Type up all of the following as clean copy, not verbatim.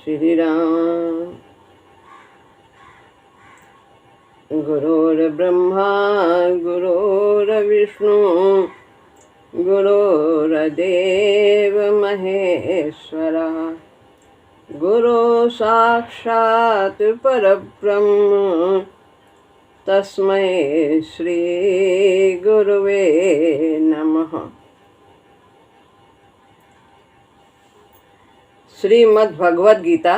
श्री राम। गुरुर्ब्रह्मा गुरुर्विष्णु गुरुर्देव महेश्वरा गुरु साक्षात् परब्रह्म तस्मै श्री गुरुवे नमः। श्रीमद् भगवद गीता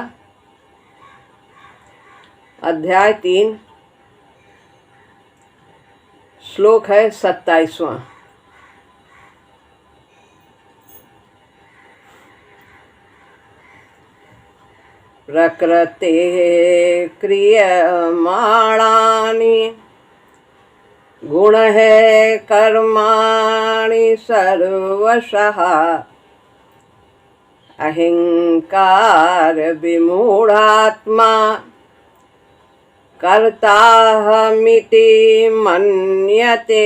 अध्याय 3 श्लोक है 27वां। प्रकृते क्रियमाणानि गुण है कर्माणि सर्वशः अहंकार विमूढ़ात्मा कर्ताहमिति मन्यते।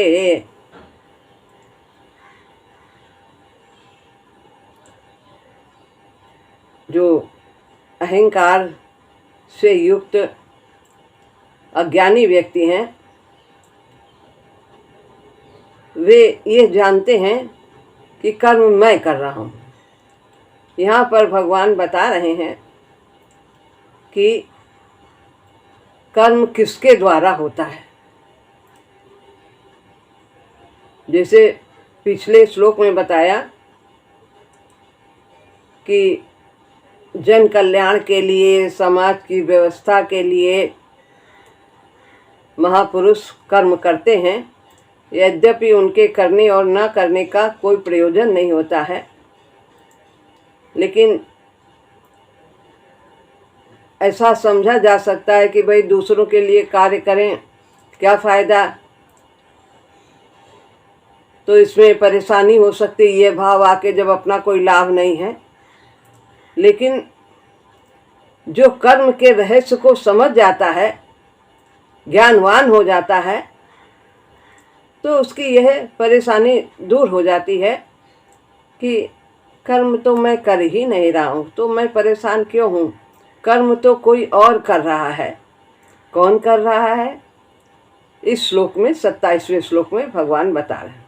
जो अहंकार से युक्त अज्ञानी व्यक्ति हैं वे ये जानते हैं कि कर्म मैं कर रहा हूँ। यहाँ पर भगवान बता रहे हैं कि कर्म किसके द्वारा होता है। जैसे पिछले श्लोक में बताया कि जन कल्याण के लिए, समाज की व्यवस्था के लिए महापुरुष कर्म करते हैं, यद्यपि उनके करने और न करने का कोई प्रयोजन नहीं होता है, लेकिन ऐसा समझा जा सकता है कि भाई दूसरों के लिए कार्य करें, क्या फ़ायदा, तो इसमें परेशानी हो सकती है, ये भाव आके जब अपना कोई लाभ नहीं है। लेकिन जो कर्म के रहस्य को समझ जाता है, ज्ञानवान हो जाता है, तो उसकी यह परेशानी दूर हो जाती है कि कर्म तो मैं कर ही नहीं रहा हूँ, तो मैं परेशान क्यों हूँ। कर्म तो कोई और कर रहा है। कौन कर रहा है? इस श्लोक में 27वें श्लोक में भगवान बता रहे हैं।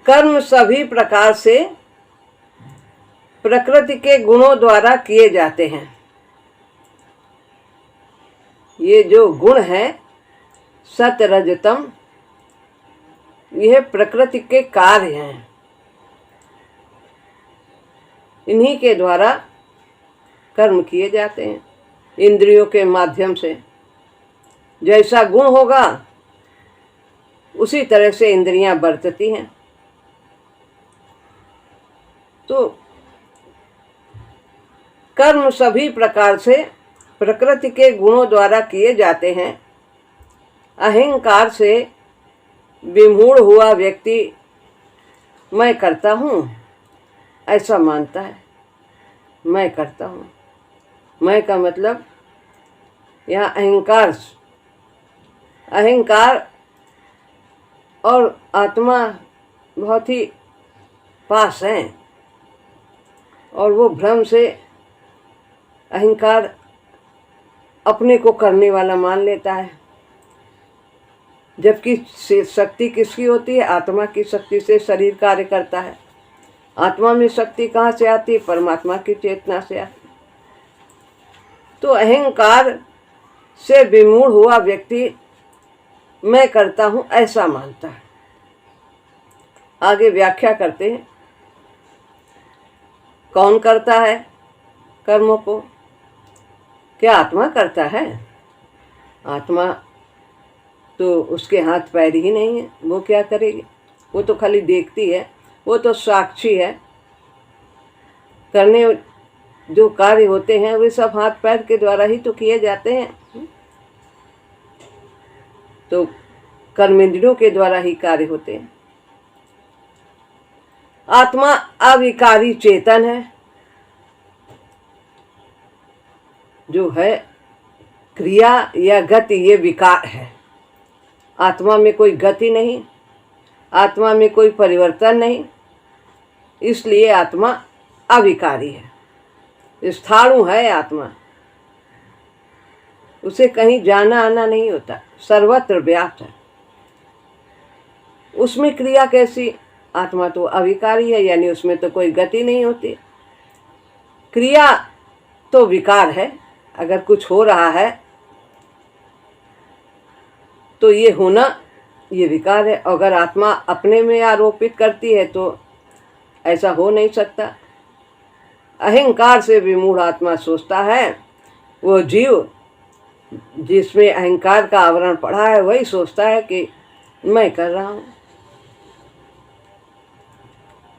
कर्म सभी प्रकार से प्रकृति के गुणों द्वारा किए जाते हैं। ये जो गुण है सत रजतम, यह प्रकृति के कार्य हैं। इन्हीं के द्वारा कर्म किए जाते हैं। इंद्रियों के माध्यम से जैसा गुण होगा उसी तरह से इंद्रियां बरतती हैं। तो कर्म सभी प्रकार से प्रकृति के गुणों द्वारा किए जाते हैं। अहंकार से विमूढ़ हुआ व्यक्ति मैं करता हूँ ऐसा मानता है। मैं करता हूँ, मैं का मतलब यहाँ अहंकार और आत्मा बहुत ही पास हैं, और वो भ्रम से अहंकार अपने को करने वाला मान लेता है, जबकि शक्ति किसकी होती है? आत्मा की शक्ति से शरीर कार्य करता है। आत्मा में शक्ति कहाँ से आती है? परमात्मा की चेतना से आती। तो अहंकार से विमूढ़ हुआ व्यक्ति मैं करता हूँ ऐसा मानता है। आगे व्याख्या करते हैं। कौन करता है कर्मों को? क्या आत्मा करता है? आत्मा तो उसके हाथ पैर ही नहीं है, वो क्या करेगी? वो तो खाली देखती है, वो तो साक्षी है। करने जो कार्य होते हैं वे सब हाथ पैर के द्वारा ही तो किए जाते हैं। तो कर्मेंद्रियों के द्वारा ही कार्य होते हैं। आत्मा अविकारी चेतन है, जो है क्रिया या गति ये विकार है। आत्मा में कोई गति नहीं, आत्मा में कोई परिवर्तन नहीं, इसलिए आत्मा अविकारी है, स्थाणु है आत्मा, उसे कहीं जाना आना नहीं होता, सर्वत्र व्याप्त है। उसमें क्रिया कैसी? आत्मा तो अविकारी है, यानी उसमें तो कोई गति नहीं होती। क्रिया तो विकार है, अगर कुछ हो रहा है तो ये होना, ये विकार है। अगर आत्मा अपने में आरोपित करती है तो ऐसा हो नहीं सकता। अहंकार से विमूढ़ आत्मा सोचता है, वो जीव जिसमें अहंकार का आवरण पड़ा है वही सोचता है कि मैं कर रहा हूं।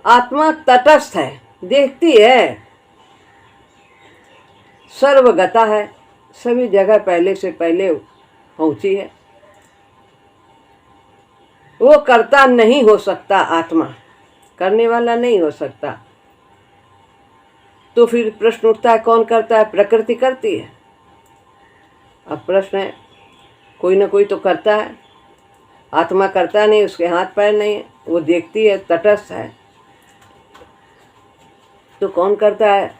आत्मा तटस्थ है, देखती है, सर्वगता है, सभी जगह पहले से पहले पहुंची है। वो करता नहीं हो सकता, आत्मा करने वाला नहीं हो सकता। तो फिर प्रश्न उठता है, कौन करता है? प्रकृति करती है। अब प्रश्न है, कोई ना कोई तो करता है, आत्मा करता नहीं, उसके हाथ पैर नहीं है, वो देखती है, तटस्थ है। तो कौन करता है?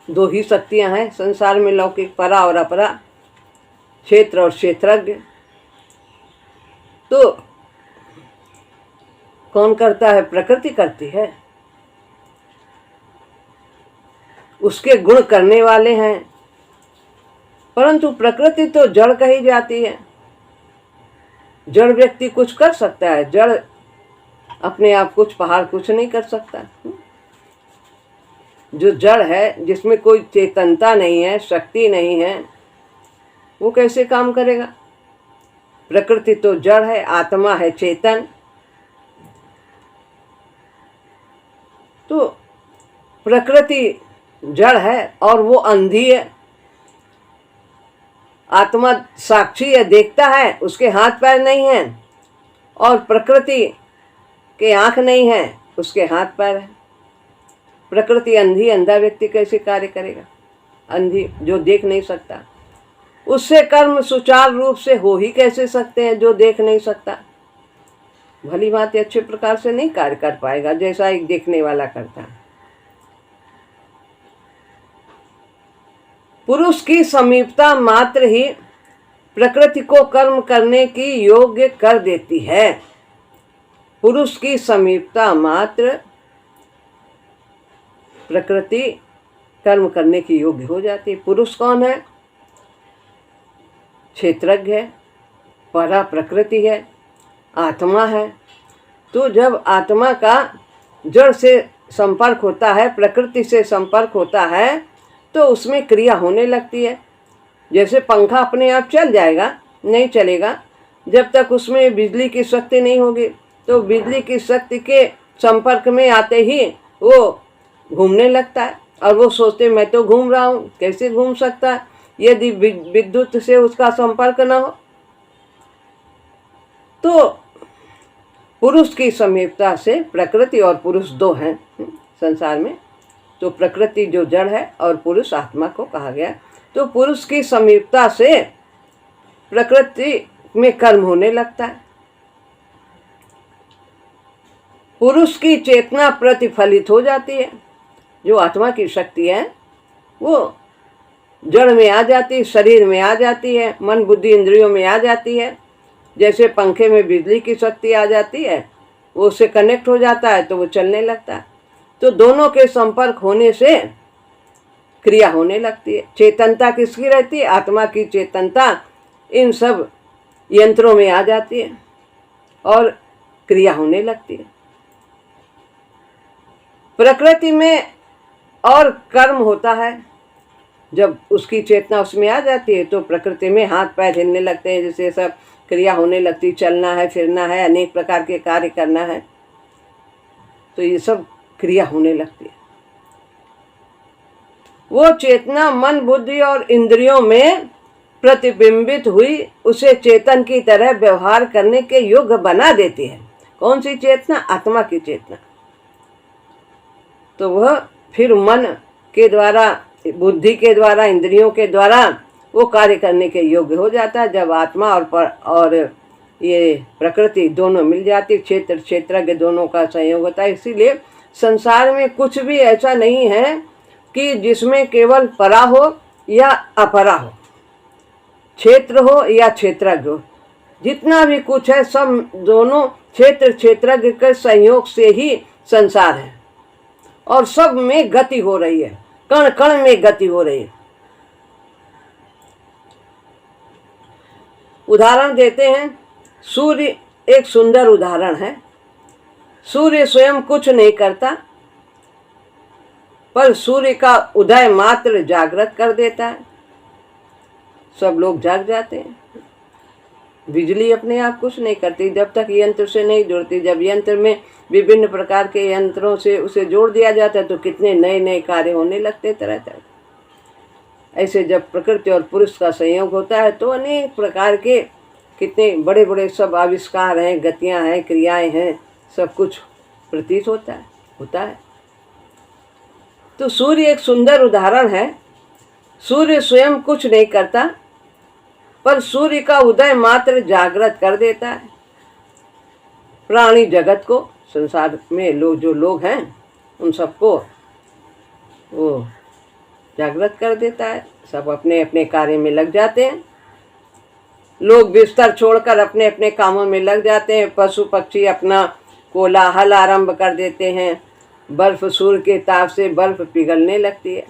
दो ही शक्तियां हैं संसार में, लौकिक, परा और अपरा, क्षेत्र और क्षेत्रज्ञ। तो कौन करता है? प्रकृति करती है। उसके गुण करने वाले हैं, परंतु प्रकृति तो जड़ कही जाती है। जड़ व्यक्ति कुछ कर सकता है, जड़ अपने आप कुछ, पहाड़ कुछ नहीं कर सकता। जो जड़ है, जिसमें कोई चेतनता नहीं है, शक्ति नहीं है, वो कैसे काम करेगा? प्रकृति तो जड़ है, आत्मा है चेतन। तो प्रकृति जड़ है और वो अंधी है, आत्मा साक्षी है, देखता है, उसके हाथ पैर नहीं हैं, और प्रकृति के आंख नहीं है, उसके हाथ पैर है। प्रकृति अंधी, अंधा व्यक्ति कैसे कार्य करेगा? अंधी जो देख नहीं सकता, उससे कर्म सुचारू रूप से हो ही कैसे सकते हैं जो देख नहीं सकता? भली बात अच्छे प्रकार से नहीं कार्य कर पाएगा जैसा एक देखने वाला करता है। पुरुष की समीपता मात्र ही प्रकृति को कर्म करने की योग्य कर देती है। पुरुष की समीपता मात्र प्रकृति कर्म करने की योग्य हो जाती है। पुरुष कौन है? क्षेत्रज्ञ है, परा प्रकृति है, आत्मा है। तो जब आत्मा का जड़ से संपर्क होता है, प्रकृति से संपर्क होता है, तो उसमें क्रिया होने लगती है। जैसे पंखा अपने आप चल जाएगा, नहीं चलेगा जब तक उसमें बिजली की शक्ति नहीं होगी। तो बिजली की शक्ति के संपर्क में आते ही वो घूमने लगता है, और वो सोचते मैं तो घूम रहा हूँ, कैसे घूम सकता है यदि विद्युत से उसका संपर्क न हो। तो पुरुष की समीपता से, प्रकृति और पुरुष दो हैं संसार में, तो प्रकृति जो जड़ है और पुरुष आत्मा को कहा गया। तो पुरुष की समीपता से प्रकृति में कर्म होने लगता है। पुरुष की चेतना प्रतिफलित हो जाती है। जो आत्मा की शक्ति है वो जड़ में आ जाती है, शरीर में आ जाती है, मन बुद्धि इंद्रियों में आ जाती है। जैसे पंखे में बिजली की शक्ति आ जाती है, वो उससे कनेक्ट हो जाता है तो वो चलने लगता है। तो दोनों के संपर्क होने से क्रिया होने लगती है। चेतनता किसकी रहती है? आत्मा की चेतनता इन सब यंत्रों में आ जाती है और क्रिया होने लगती है। प्रकृति में और कर्म होता है। जब उसकी चेतना उसमें आ जाती है तो प्रकृति में हाथ पैर हिलने लगते हैं, जैसे सब क्रिया होने लगती, चलना है, फिरना है, अनेक प्रकार के कार्य करना है, तो ये सब क्रिया होने लगती है। वो चेतना मन बुद्धि और इंद्रियों में प्रतिबिंबित हुई उसे चेतन की तरह व्यवहार करने के योग्य बना देती है। कौन सी चेतना? आत्मा की चेतना। तो वह फिर मन के द्वारा, बुद्धि के द्वारा, इंद्रियों के द्वारा वो कार्य करने के योग्य हो जाता है। जब आत्मा और ये प्रकृति दोनों मिल जाती, क्षेत्र क्षेत्रज्ञ दोनों का संयोग होता है। इसीलिए संसार में कुछ भी ऐसा नहीं है कि जिसमें केवल परा हो या अपरा हो, क्षेत्र हो या क्षेत्रज्ञ हो। जितना भी कुछ है सब दोनों क्षेत्र क्षेत्रज्ञ के संयोग से ही संसार है और सब में गति हो रही है, कण कण में गति हो रही है। उदाहरण देते हैं, सूर्य एक सुंदर उदाहरण है। सूर्य स्वयं कुछ नहीं करता, पर सूर्य का उदय मात्र जागृत कर देता है, सब लोग जाग जाते हैं। बिजली अपने आप कुछ नहीं करती जब तक यंत्र से नहीं जुड़ती। जब यंत्र में विभिन्न प्रकार के यंत्रों से उसे जोड़ दिया जाता है तो कितने नए नए कार्य होने लगते तरह तरह। ऐसे जब प्रकृति और पुरुष का संयोग होता है तो अनेक प्रकार के कितने बड़े बड़े सब आविष्कार हैं, गतियां हैं, क्रियाएं हैं, सब कुछ प्रतीत होता है। तो सूर्य एक सुंदर उदाहरण है। सूर्य स्वयं कुछ नहीं करता, पर सूर्य का उदय मात्र जागृत कर देता है। प्राणी जगत को, संसार में जो लोग हैं उन सबको वो जागृत कर देता है। सब अपने अपने कार्य में लग जाते हैं। लोग बिस्तर छोड़कर अपने अपने कामों में लग जाते हैं। पशु पक्षी अपना कोलाहल आरंभ कर देते हैं। बर्फ सूर्य के ताप से बर्फ पिघलने लगती है,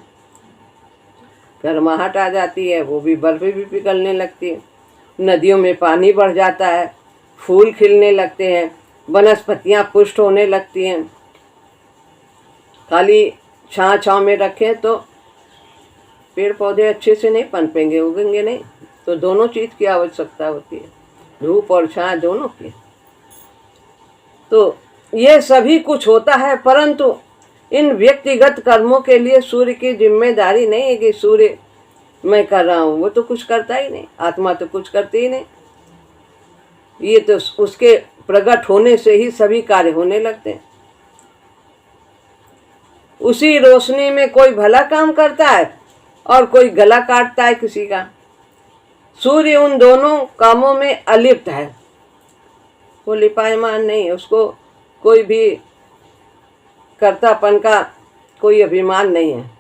गर्माहट आ जाती है, वो भी बर्फ भी पिघलने लगती है। नदियों में पानी बढ़ जाता है, फूल खिलने लगते हैं, वनस्पतियां पुष्ट होने लगती हैं। खाली छांव में रखें तो पेड़ पौधे अच्छे से नहीं पनपेंगे, उगेंगे नहीं। तो दोनों चीज की आवश्यकता होती है, धूप और छाया दोनों की। तो ये सभी कुछ होता है, परंतु इन व्यक्तिगत कर्मों के लिए सूर्य की जिम्मेदारी नहीं है कि सूर्य मैं कर रहा हूँ, वो तो कुछ करता ही नहीं। आत्मा तो कुछ करती ही नहीं। ये तो उसके प्रकट होने से ही सभी कार्य होने लगते हैं। उसी रोशनी में कोई भला काम करता है और कोई गला काटता है किसी का। सूर्य उन दोनों कामों में अलिप्त है, वो लिपायमान नहीं है। उसको कोई भी कर्तापन का कोई अभिमान नहीं है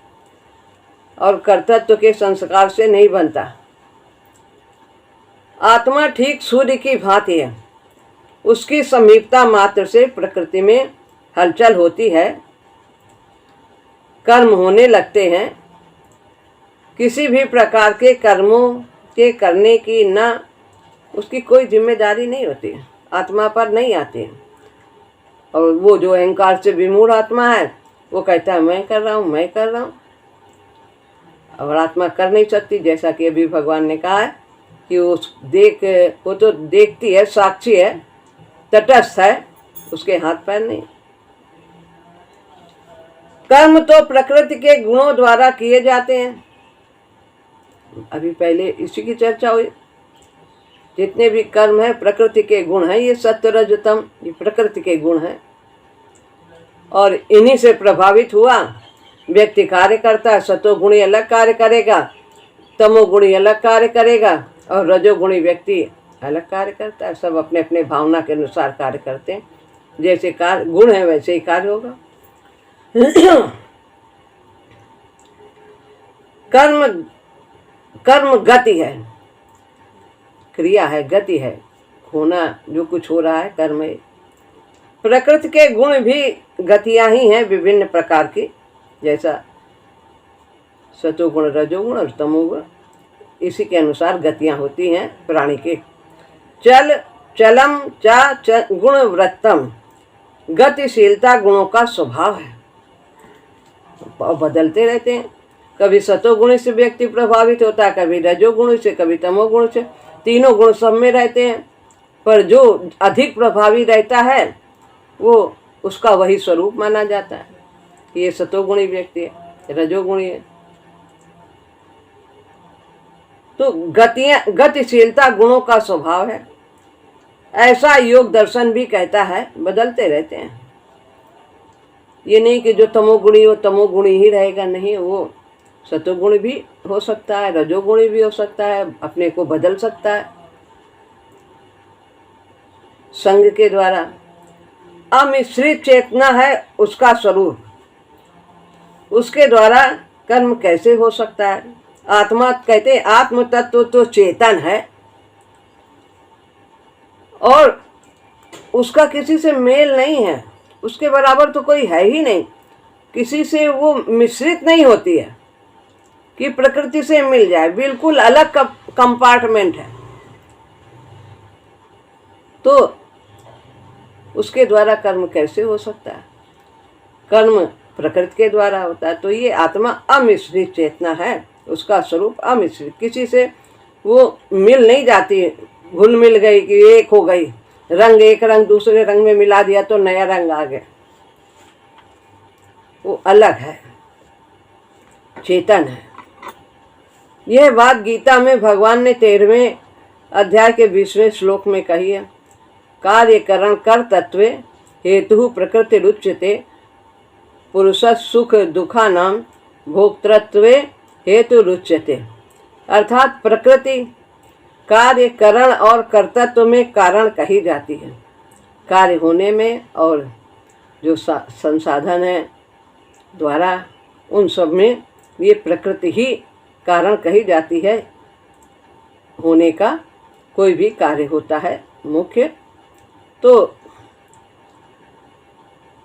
और कर्तृत्व के संस्कार से नहीं बनता। आत्मा ठीक सूर्य की भांति है। उसकी समीपता मात्र से प्रकृति में हलचल होती है, कर्म होने लगते हैं। किसी भी प्रकार के कर्मों के करने की ना उसकी कोई जिम्मेदारी नहीं होती, आत्मा पर नहीं आती है। और वो जो अहंकार से विमूढ़ आत्मा है वो कहता है मैं कर रहा हूँ, मैं कर रहा हूँ। और आत्मा कर नहीं सकती, जैसा कि अभी भगवान ने कहा है कि वो तो देखती है, साक्षी है, तटस्थ है, उसके हाथ पैर नहीं। कर्म तो प्रकृति के गुणों द्वारा किए जाते हैं। अभी पहले इसी की चर्चा हुई। जितने भी कर्म है प्रकृति के गुण है, ये सत्व रज तम, ये प्रकृति के गुण है और इन्हीं से प्रभावित हुआ व्यक्ति कार्य करता है। सतोगुणी अलग कार्य करेगा, तमोगुणी अलग कार्य करेगा और रजोगुणी व्यक्ति अलग कार्य करता है। सब अपने अपने भावना के अनुसार कार्य करते हैं। जैसे कार्य गुण है वैसे ही कार्य होगा। कर्म गति है, क्रिया है, गति है, होना जो कुछ हो रहा है कर्म है। प्रकृति के गुण भी गतियां ही हैं विभिन्न प्रकार की, जैसा सतोगुण, रजोगुण और तमोगुण, इसी के अनुसार गतियां होती हैं प्राणी के। चलम च गुण वृत्तम, गतिशीलता गुणों का स्वभाव है, बदलते रहते हैं। कभी सतोगुण से व्यक्ति प्रभावित होता है, कभी रजोगुण से, कभी तमोगुण से। तीनों गुण सब में रहते हैं, पर जो अधिक प्रभावी रहता है वो उसका वही स्वरूप माना जाता है। ये सतोगुणी व्यक्ति है, रजोगुणी है। तो गतिशीलता गुणों का स्वभाव है, ऐसा योग दर्शन भी कहता है। बदलते रहते हैं, ये नहीं कि जो तमोगुणी हो तमोगुणी ही रहेगा, नहीं, वो सतोगुण भी हो सकता है, रजोगुणी भी हो सकता है, अपने को बदल सकता है संग के द्वारा। अमिश्रित चेतना है उसका स्वरूप, उसके द्वारा कर्म कैसे हो सकता है? आत्मा कहते हैं आत्म तत्व तो चेतन है और उसका किसी से मेल नहीं है, उसके बराबर तो कोई है ही नहीं, किसी से वो मिश्रित नहीं होती है कि प्रकृति से मिल जाए, बिल्कुल अलग कंपार्टमेंट है। तो उसके द्वारा कर्म कैसे हो सकता है? कर्म प्रकृति के द्वारा होता है। तो ये आत्मा अमिश्रित चेतना है, उसका स्वरूप अमिश्रित, किसी से वो मिल नहीं जाती, घुल मिल गई कि एक हो गई, रंग एक रंग दूसरे रंग में मिला दिया तो नया रंग आ गया, वो अलग है, चेतन है। यह बात गीता में भगवान ने 13वें अध्याय के 20वें श्लोक में कही है। कार्य करण कर तत्व हेतु प्रकृति रुच्यते पुरुष सुख दुखा नाम भोक्तृत्व हेतु रुच्यते। अर्थात प्रकृति कार्य करण और कर्तत्व में कारण कही जाती है, कार्य होने में और जो संसाधन है द्वारा, उन सब में ये प्रकृति ही कारण कही जाती है। होने का कोई भी कार्य होता है मुख्य तो,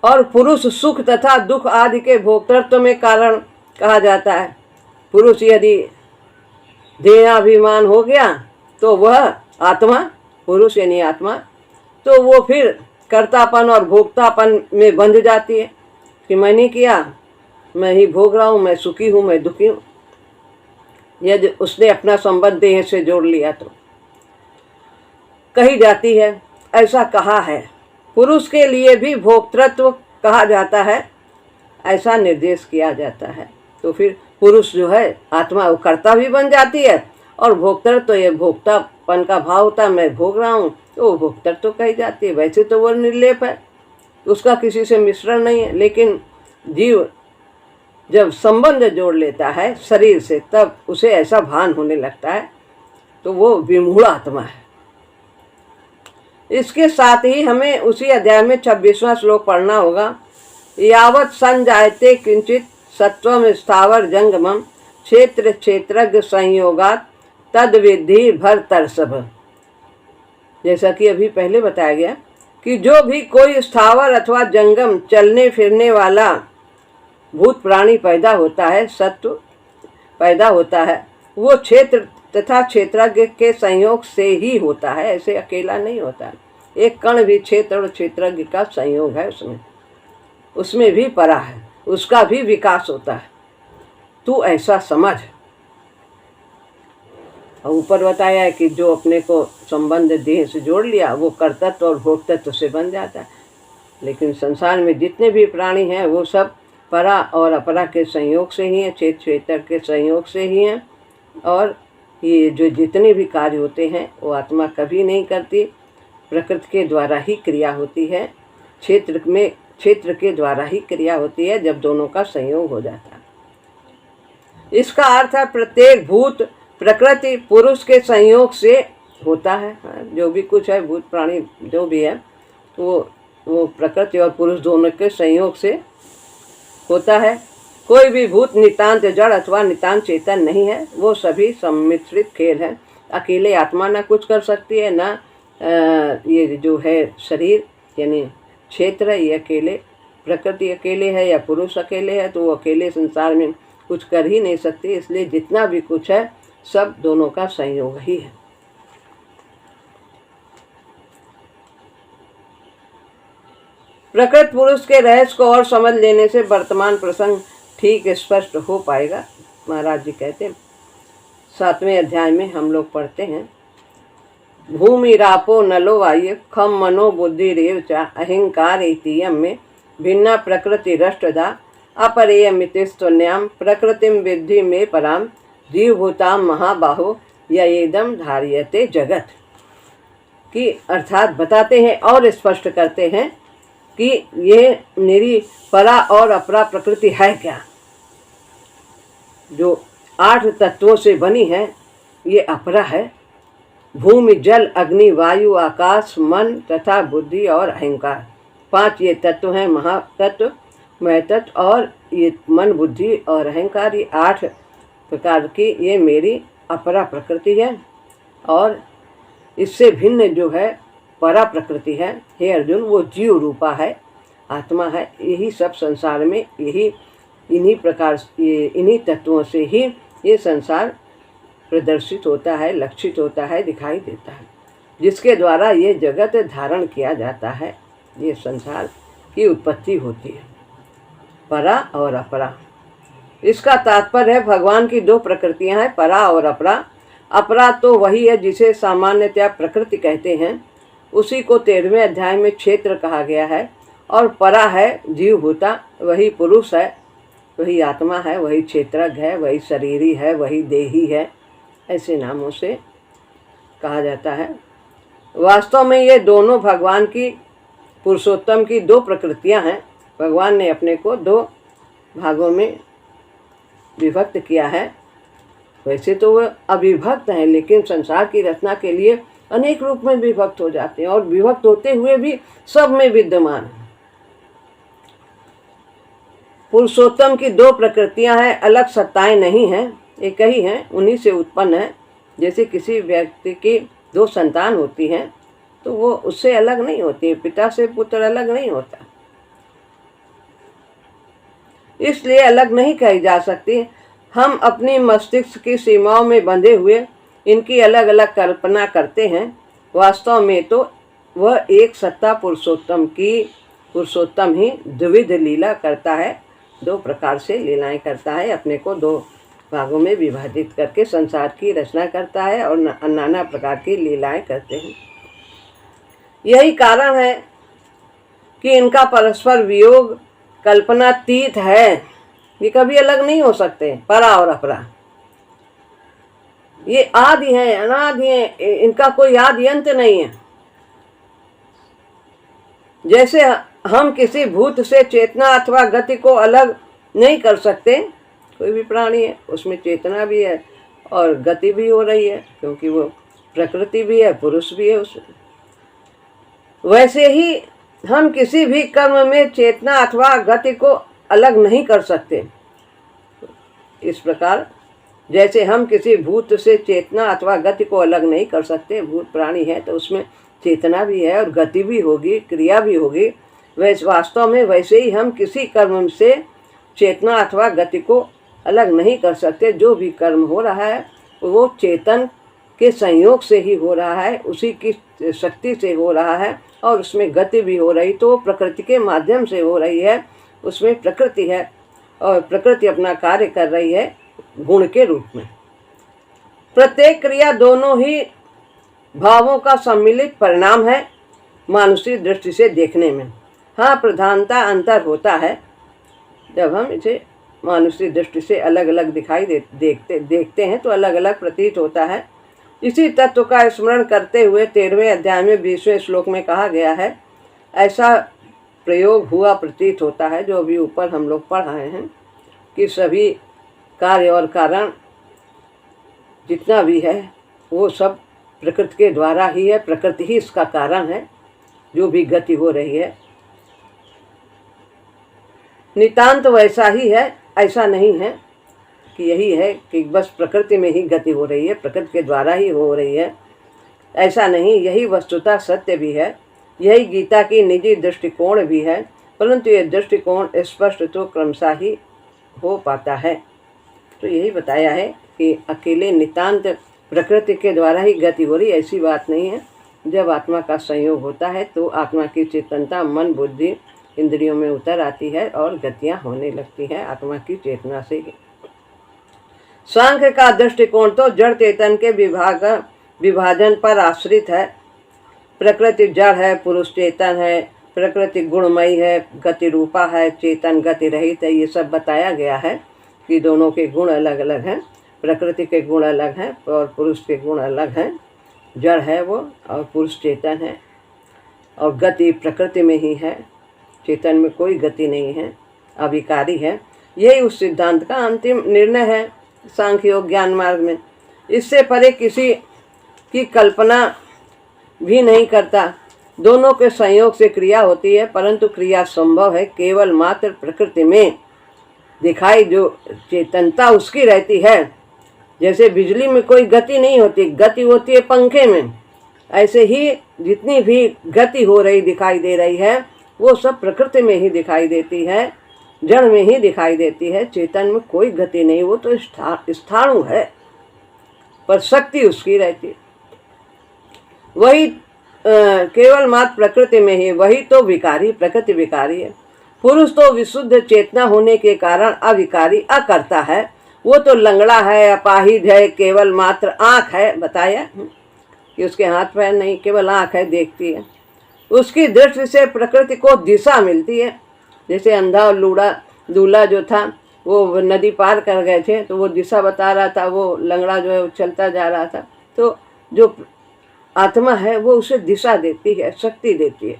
और पुरुष सुख तथा दुख आदि के भोक्तृत्व में कारण कहा जाता है। पुरुष यदि देहाभिमान हो गया तो वह आत्मा, पुरुष यानी आत्मा, तो वो फिर कर्तापन और भोक्तापन में बंध जाती है कि मैंने किया, मैं ही भोग रहा हूँ, मैं सुखी हूँ, मैं दुखी हूँ। यदि उसने अपना संबंध देह से जोड़ लिया तो कही जाती है, ऐसा कहा है। पुरुष के लिए भी भोक्तृत्व कहा जाता है, ऐसा निर्देश किया जाता है। तो फिर पुरुष जो है आत्मा, वो कर्ता भी बन जाती है और भोक्तृत्व, तो ये भोक्तापन का भाव होता है, मैं भोग रहा हूँ, तो वो भोक्तृत्व कही जाती है। वैसे तो वो निर्लेप है, उसका किसी से मिश्रण नहीं है, लेकिन जीव जब संबंध जोड़ लेता है शरीर से तब उसे ऐसा भान होने लगता है, तो वो विमूढ़ आत्मा है। इसके साथ ही हमें उसी अध्याय में 26वां श्लोक पढ़ना होगा। यावत् संजायते किंचित सत्वम स्थावर जंगमम क्षेत्र क्षेत्रज्ञ संयोगात तद विद्धि भरतर्षभ। जैसा कि अभी पहले बताया गया कि जो भी कोई स्थावर अथवा जंगम चलने फिरने वाला भूत प्राणी पैदा होता है, सत्व पैदा होता है, वो क्षेत्र तथा क्षेत्रज्ञ के संयोग से ही होता है, ऐसे अकेला नहीं होता है। एक कण भी क्षेत्र और क्षेत्रज्ञ का संयोग है, उसमें भी परा है, उसका भी विकास होता है। तू ऐसा समझ। और ऊपर बताया है कि जो अपने को संबंध देह से जोड़ लिया वो कर्तत्व और भोक्तत्व से बन जाता है। लेकिन संसार में जितने भी प्राणी हैं वो सब परा और अपरा के संयोग से ही हैं, क्षेत्र क्षेत्र के संयोग से ही हैं। और ये जो जितने भी कार्य होते हैं वो आत्मा कभी नहीं करती, प्रकृति के द्वारा ही क्रिया होती है, क्षेत्र के द्वारा ही क्रिया होती है जब दोनों का संयोग हो जाता है। इसका अर्थ है प्रत्येक भूत प्रकृति पुरुष के संयोग से होता है। जो भी कुछ है, भूत प्राणी जो भी है, वो प्रकृति और पुरुष दोनों के संयोग से होता है। कोई भी भूत नितांत जड़ अथवा नितांत चेतन नहीं है, वो सभी सम्मिश्रित खेल है। अकेले आत्मा ना कुछ कर सकती है, ना ये जो है शरीर यानी क्षेत्र, ये अकेले, प्रकृति अकेले है या पुरुष अकेले है, तो वो अकेले संसार में कुछ कर ही नहीं सकती। इसलिए जितना भी कुछ है सब दोनों का संयोग ही है। प्रकृति पुरुष के रहस्य को और समझ लेने से वर्तमान प्रसंग ठीक स्पष्ट हो पाएगा। महाराज जी कहते हैं 7वें अध्याय में हम लोग पढ़ते हैं, भूमि रापो नलो वायु खम मनो बुद्धि रेव चा अहंकार इतियम में भिन्ना प्रकृति रष्टदा अपरेय मितिस्त्वन्याम प्रकृतिम विद्धि में पराम जीवभूताम महाबाहो यदम धार्यते जगत की। अर्थात बताते हैं और स्पष्ट करते हैं कि ये मेरी परा और अपरा प्रकृति है क्या, जो 8 तत्वों से बनी है, ये अपरा है। भूमि जल अग्नि वायु आकाश मन तथा बुद्धि और अहंकार 5 ये तत्व हैं, महातत्व, महतत्व और ये मन, बुद्धि और अहंकार, ये 8 प्रकार की ये मेरी अपरा प्रकृति है। और इससे भिन्न जो है परा प्रकृति है, हे अर्जुन, वो जीव रूपा है, आत्मा है। यही सब संसार में, यही इन्हीं प्रकार, ये इन्हीं तत्वों से ही ये संसार प्रदर्शित होता है, लक्षित होता है, दिखाई देता है, जिसके द्वारा ये जगत धारण किया जाता है, ये संसार की उत्पत्ति होती है, परा और अपरा। इसका तात्पर्य है भगवान की 2 प्रकृतियां हैं, परा और अपरा। अपरा तो वही है जिसे सामान्यतया प्रकृति कहते हैं, उसी को 13वें अध्याय में क्षेत्र कहा गया है। और परा है जीव होता, वही पुरुष है, वही आत्मा है, वही क्षेत्रज्ञ है, वही शरीरी है, वही देही है, ऐसे नामों से कहा जाता है। वास्तव में ये दोनों भगवान की, पुरुषोत्तम की 2 प्रकृतियां हैं। भगवान ने अपने को 2 भागों में विभक्त किया है। वैसे तो वह अविभक्त हैं, लेकिन संसार की रचना के लिए अनेक रूप में विभक्त हो जाते हैं, और विभक्त होते हुए भी सब में विद्यमान है। पुरुषोत्तम की 2 प्रकृतियां हैं, अलग सत्ताएं नहीं हैं, एक ही हैं, उन्हीं से उत्पन्न है। जैसे किसी व्यक्ति की 2 संतान होती हैं तो वो उससे अलग नहीं होती है, पिता से पुत्र अलग नहीं होता, इसलिए अलग नहीं कही जा सकती। हम अपनी मस्तिष्क की सीमाओं में बंधे हुए इनकी अलग अलग कल्पना करते हैं। वास्तव में तो वह एक सत्ता पुरुषोत्तम ही द्विविध लीला करता है, 2 प्रकार से लीलाएं करता है, अपने को 2 भागों में विभाजित करके संसार की रचना करता है और नाना प्रकार की लीलाएं करते हैं। यही कारण है कि इनका परस्पर वियोग कल्पनातीत है, ये कभी अलग नहीं हो सकते। परा और अपरा ये आदि हैं, अनादि हैं, इनका कोई आदि अंत नहीं है। जैसे हम किसी भूत से चेतना अथवा गति को अलग नहीं कर सकते, कोई भी प्राणी है उसमें चेतना भी है और गति भी हो रही है, क्योंकि वो प्रकृति भी है, पुरुष भी है उसमें। वैसे ही हम किसी भी कर्म में चेतना अथवा गति को अलग नहीं कर सकते। इस प्रकार जैसे हम किसी भूत से चेतना अथवा गति को अलग नहीं कर सकते, भूत प्राणी है तो उसमें चेतना भी है और गति भी होगी, क्रिया भी होगी, वैसे वास्तव में वैसे ही हम किसी कर्म से चेतना अथवा गति को अलग नहीं कर सकते। जो भी कर्म हो रहा है वो चेतन के संयोग से ही हो रहा है, उसी की शक्ति से हो रहा है, और उसमें गति भी हो रही तो प्रकृति के माध्यम से हो रही है, उसमें प्रकृति है और प्रकृति अपना कार्य कर रही है गुण के रूप में। प्रत्येक क्रिया दोनों ही भावों का सम्मिलित परिणाम है मानसिक दृष्टि से देखने में। हाँ, प्रधानता अंतर होता है, जब हम इसे मानसिक दृष्टि से अलग अलग दिखाई देखते हैं तो अलग अलग प्रतीत होता है। इसी तत्व का स्मरण करते हुए 13वें अध्याय में 20वें श्लोक में कहा गया है, ऐसा प्रयोग हुआ प्रतीत होता है, जो अभी ऊपर हम लोग पढ़ रहे हैं, कि सभी कार्य और कारण जितना भी है वो सब प्रकृति के द्वारा ही है, प्रकृति ही इसका कारण है, जो भी गति हो रही है। नितांत वैसा ही है, ऐसा नहीं है कि यही है कि बस प्रकृति में ही गति हो रही है, प्रकृति के द्वारा ही हो रही है, ऐसा नहीं। यही वस्तुतः सत्य भी है, यही गीता की निजी दृष्टिकोण भी है, परंतु यह दृष्टिकोण स्पष्ट तो क्रमशः ही हो पाता है। तो यही बताया है कि अकेले नितांत प्रकृति के द्वारा ही गति हो रही, ऐसी बात नहीं है। जब आत्मा का संयोग होता है तो आत्मा की चेतनता मन बुद्धि इंद्रियों में उतर आती है और गतियां होने लगती हैं आत्मा की चेतना से ही। सांख्य का दृष्टिकोण तो जड़ चेतन के विभाजन पर आश्रित है। प्रकृति जड़ है, पुरुष चेतन है, प्रकृति गुणमयी है, गति रूपा है, चेतन गति रहित है। ये सब बताया गया है कि दोनों के गुण अलग अलग हैं, प्रकृति के गुण अलग हैं और पुरुष के गुण अलग हैं। जड़ है वो और पुरुष चेतन है, और गति प्रकृति में ही है, चेतन में कोई गति नहीं है, अविकारी है। यही उस सिद्धांत का अंतिम निर्णय है सांख्य योग ज्ञान मार्ग में। इससे परे किसी की कल्पना भी नहीं करता दोनों के संयोग से क्रिया होती है, परंतु क्रिया संभव है केवल मात्र प्रकृति में दिखाई जो चेतनता उसकी रहती है। जैसे बिजली में कोई गति नहीं होती, गति होती है पंखे में, ऐसे ही जितनी भी गति हो रही दिखाई दे रही है वो सब प्रकृति में ही दिखाई देती है, जड़ में ही दिखाई देती है। चेतन में कोई गति नहीं, वो तो स्थाणु है, पर शक्ति उसकी रहती है। वही केवल मात्र प्रकृति में ही, वही तो विकारी, प्रकृति विकारी है। पुरुष तो विशुद्ध चेतना होने के कारण अविकारी अकर्ता है, वो तो लंगड़ा है, अपाहिज है, केवल मात्र आँख है, बताया कि उसके हाथ पैर नहीं, केवल आँख है, देखती है। उसकी दृष्टि से प्रकृति को दिशा मिलती है। जैसे अंधा और दूल्हा जो था वो नदी पार कर गए थे तो वो दिशा बता रहा था, वो लंगड़ा जो है वो चलता जा रहा था। तो जो आत्मा है वो उसे दिशा देती है, शक्ति देती है,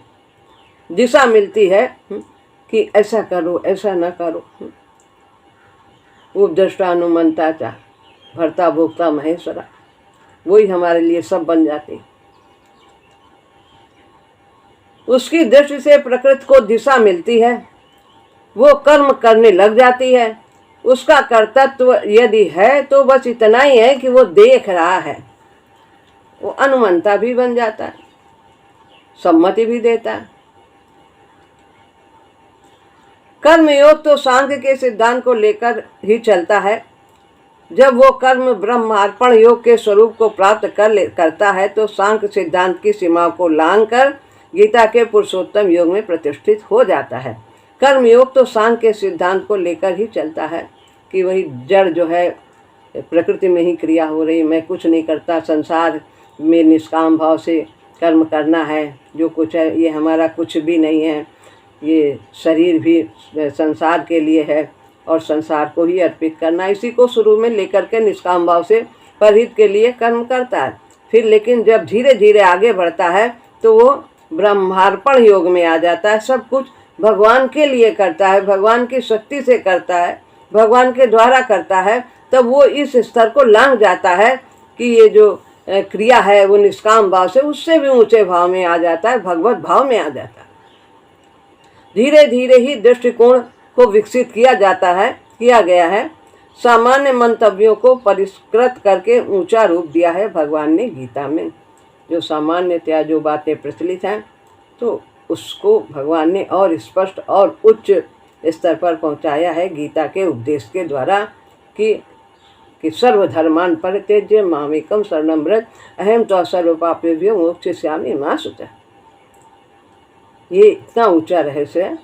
दिशा मिलती है कि ऐसा करो, ऐसा न करो। उपद्रष्टा अनुमंता चा भर्ता भोक्ता महेश्वरा, वही हमारे लिए सब बन जाते। उसकी दृष्टि से प्रकृति को दिशा मिलती है, वो कर्म करने लग जाती है। उसका कर्तृत्व यदि है तो बस इतना ही है कि वो देख रहा है, वो अनुमंता भी बन जाता है, सम्मति भी देता है। कर्म योग तो सांख्य के सिद्धांत को लेकर ही चलता है। जब वो कर्म ब्रह्मार्पण योग के स्वरूप को प्राप्त करता है तो सांख्य सिद्धांत की सीमा को लांघकर गीता के पुरुषोत्तम योग में प्रतिष्ठित हो जाता है। कर्म योग तो सांख्य के सिद्धांत को लेकर ही चलता है कि वही जड़ जो है प्रकृति में ही क्रिया हो रही, मैं कुछ नहीं करता, संसार में निष्काम भाव से कर्म करना है, जो कुछ है ये हमारा कुछ भी नहीं है, ये शरीर भी संसार के लिए है और संसार को ही अर्पित करना, इसी को शुरू में लेकर के निष्काम भाव से परहित के लिए कर्म करता है। फिर लेकिन जब धीरे धीरे आगे बढ़ता है तो वो ब्रह्मार्पण योग में आ जाता है, सब कुछ भगवान के लिए करता है, भगवान की शक्ति से करता है, भगवान के द्वारा करता है। तब वो इस स्तर को लांघ जाता है कि ये जो क्रिया है वो निष्काम भाव से उससे भी ऊंचे भाव में आ जाता है, भगवत भाव में आ जाता है। धीरे धीरे ही दृष्टिकोण को विकसित किया गया है। सामान्य मंतव्यों को परिष्कृत करके ऊंचा रूप दिया है भगवान ने गीता में। जो सामान्यतया जो बातें प्रचलित हैं तो उसको भगवान ने और स्पष्ट और उच्च स्तर पर पहुंचाया है गीता के उपदेश के द्वारा कि सर्वधर्मान परित्यज्य मामेकम शरणं व्रज अहम तो सर्वपापेभ्यो मोक्षयिष्यामि मा शुचः। ये इतना ऊंचा रहस्य है।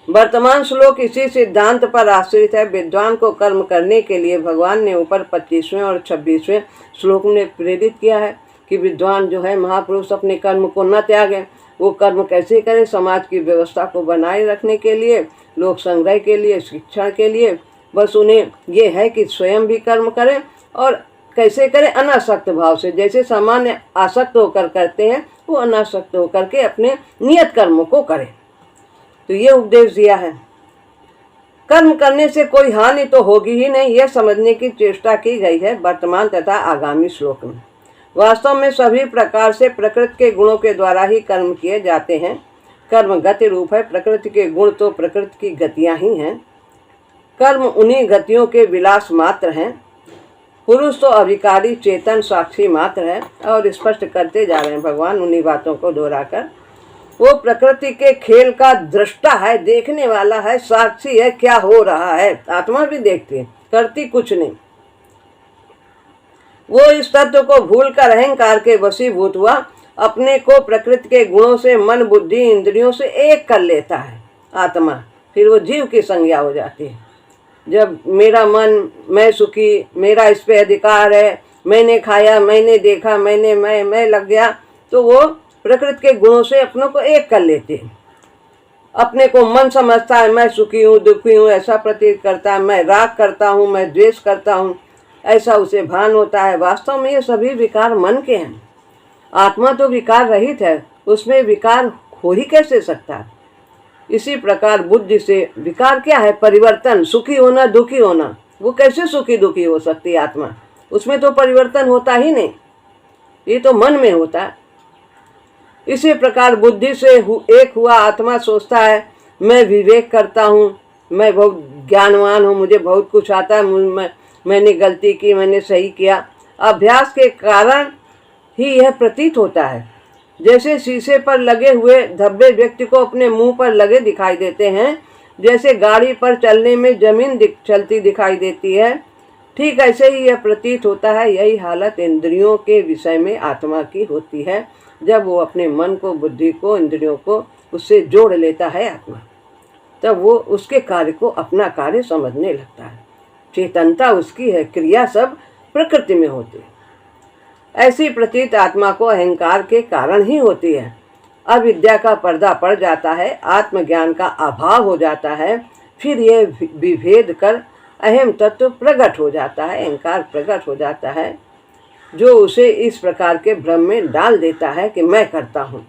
वर्तमान श्लोक इसी सिद्धांत पर आश्रित है। विद्वान को कर्म करने के लिए भगवान ने ऊपर 25वें और 26वें श्लोक में प्रेरित किया है कि विद्वान जो है महापुरुष अपने कर्म को न त्यागें। वो कर्म कैसे करें? समाज की व्यवस्था को बनाए रखने के लिए, लोक संग्रह के लिए, शिक्षण के लिए। बस उन्हें ये है कि स्वयं भी कर्म करें और कैसे करें? अनासक्त भाव से। जैसे सामान्य आसक्त होकर करते हैं वो अनासक्त होकर के अपने नियत कर्मों को करें। तो ये उपदेश दिया है। कर्म करने से कोई हानि तो होगी ही नहीं, यह समझने की चेष्टा की गई है वर्तमान तथा आगामी श्लोक में। वास्तव में सभी प्रकार से प्रकृति के गुणों के द्वारा ही कर्म किए जाते हैं। कर्म गति रूप है। प्रकृति के गुण तो प्रकृति की गतियां ही हैं। कर्म उन्हीं गतियों के विलास मात्र हैं। पुरुष तो अविकारी चेतन साक्षी मात्र है। और स्पष्ट करते जा रहे हैं भगवान उन्हीं बातों को दोहराकर। वो प्रकृति के खेल का दृष्टा है, देखने वाला है, साक्षी है क्या हो रहा है। आत्मा भी देखती है, करती कुछ नहीं। वो इस तत्व को भूलकर अहंकार के वशीभूत हुआ अपने को प्रकृति के गुणों से, मन बुद्धि इंद्रियों से एक कर लेता है आत्मा। फिर वो जीव की संज्ञा हो जाती है। जब मेरा मन, मैं सुखी, मेरा इस पे अधिकार है, मैंने खाया, मैंने देखा, मैं लग गया, तो वो प्रकृति के गुणों से अपनों को एक कर लेते हैं। अपने को मन समझता है, मैं सुखी हूँ, दुखी हूँ, ऐसा प्रतीत करता है। मैं राग करता हूँ, मैं द्वेष करता हूँ, ऐसा उसे भान होता है। वास्तव में ये सभी विकार मन के हैं। आत्मा तो विकार रहित है, उसमें विकार हो ही कैसे सकता है। इसी प्रकार बुद्धि से विकार क्या है? परिवर्तन, सुखी होना, दुखी होना। वो कैसे सुखी दुखी हो सकती है आत्मा? उसमें तो परिवर्तन होता ही नहीं, ये तो मन में होता है। इसी प्रकार बुद्धि से एक हुआ आत्मा सोचता है मैं विवेक करता हूँ, मैं बहुत ज्ञानवान हूँ, मुझे बहुत कुछ आता है, मैंने गलती की, मैंने सही किया। अभ्यास के कारण ही यह प्रतीत होता है। जैसे शीशे पर लगे हुए धब्बे व्यक्ति को अपने मुंह पर लगे दिखाई देते हैं, जैसे गाड़ी पर चलने में जमीन चलती दिखाई देती है, ठीक ऐसे ही यह प्रतीत होता है। यही हालत इंद्रियों के विषय में आत्मा की होती है। जब वो अपने मन को, बुद्धि को, इंद्रियों को उससे जोड़ लेता है आत्मा, तब वो उसके कार्य को अपना कार्य समझने लगता है। चेतनता उसकी है, क्रिया सब प्रकृति में होती है। ऐसी प्रतीत आत्मा को अहंकार के कारण ही होती है। अविद्या का पर्दा पड़ जाता है, आत्मज्ञान का अभाव हो जाता है, फिर यह विभेद कर अहम तत्व प्रकट हो जाता है, अहंकार प्रकट हो जाता है, जो उसे इस प्रकार के भ्रम में डाल देता है कि मैं करता हूँ।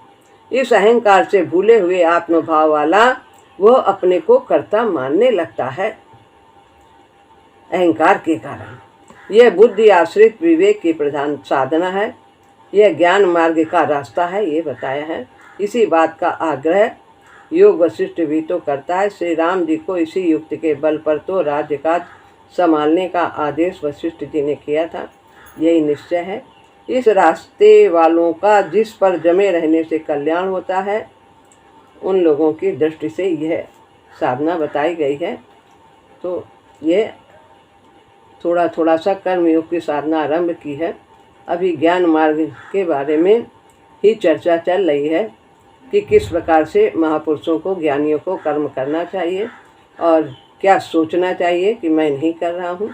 इस अहंकार से भूले हुए आत्मभाव वाला वह अपने को कर्ता मानने लगता है। अहंकार के कारण यह बुद्धि आश्रित विवेक की प्रधान साधना है, यह ज्ञान मार्ग का रास्ता है, ये बताया है। इसी बात का आग्रह योग वशिष्ठ भी तो करता है। श्री राम जी को इसी युक्ति के बल पर तो राज्य का संभालने का आदेश वशिष्ठ जी ने किया था। यही निश्चय है। इस रास्ते वालों का जिस पर जमे रहने से कल्याण होता है, उन लोगों की दृष्टि से यह साधना बताई गई है। तो यह थोड़ा थोड़ा सा कर्मयोग की साधना आरंभ की है। अभी ज्ञान मार्ग के बारे में ही चर्चा चल रही है कि किस प्रकार से महापुरुषों को, ज्ञानियों को कर्म करना चाहिए और क्या सोचना चाहिए कि मैं नहीं कर रहा हूँ,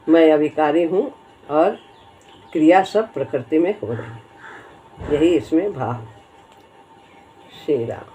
मैं अविकारी हूँ और क्रिया सब प्रकृति में हो रही है। यही इसमें भाव। श्री राम।